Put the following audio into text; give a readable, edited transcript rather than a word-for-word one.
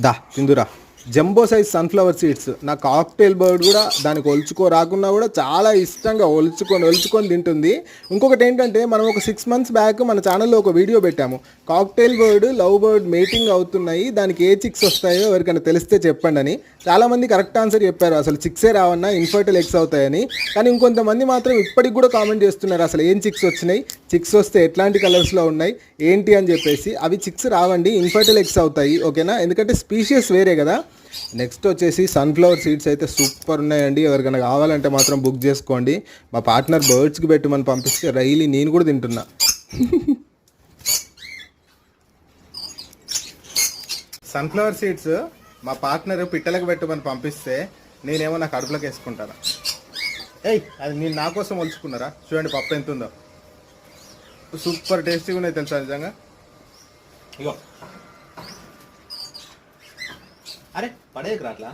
దా తిందురా. Jumbo size sunflower seeds, నా cocktail bird కూడా దానికి రాకున్నా కూడా చాలా ఇష్టంగా ఒలుచుకొని తింటుంది. ఇంకొకటి ఏంటంటే మనం ఒక 6 months బ్యాక్ మన ఛానల్లో ఒక వీడియో పెట్టాము. Cocktail bird love bird mating అవుతున్నాయి, దానికి ఏ చిక్స్ వస్తాయో ఎవరికైనా తెలిస్తే చెప్పండి అని. చాలామంది కరెక్ట్ ఆన్సర్ చెప్పారు, అసలు చిక్సే రావన్నా ఇన్ఫర్టైల్ ఎగ్స్ అవుతాయని. కానీ ఇంకొంతమంది మాత్రం ఇప్పటికి కూడా కామెంట్ చేస్తున్నారు అసలు ఏం చిక్స్ వచ్చినాయి, చిక్స్ వస్తే ఎట్లాంటి కలర్స్లో ఉన్నాయి ఏంటి అని చెప్పేసి. అవి చిక్స్ రావండి, ఇన్ఫర్టైల్ ఎగ్స్ అవుతాయి, ఓకేనా? ఎందుకంటే స్పీషియస్ వేరే కదా. నెక్స్ట్ వచ్చేసి సన్ఫ్లవర్ సీడ్స్ అయితే సూపర్ ఉన్నాయండి. ఎవరికైనా కావాలంటే మాత్రం బుక్ చేసుకోండి. మా పార్ట్నర్ బర్డ్స్కి పెట్టుమని పంపిస్తే రైలీ నేను కూడా తింటున్నా. సన్ఫ్లవర్ సీడ్స్ మా పార్ట్నర్ పిట్టలకు పెట్టుమని పంపిస్తే నేనేమో నా కడుపులోకి వేసుకుంటాను. అది నేను నా కోసం ఒలుచుకున్నారా? చూడండి పప్పు ఎంత ఉందో, సూపర్ టేస్టీగా ఉన్నాయి తెలుసా నిజంగా. ఇగో అరే పడేయకు రా అట్లా.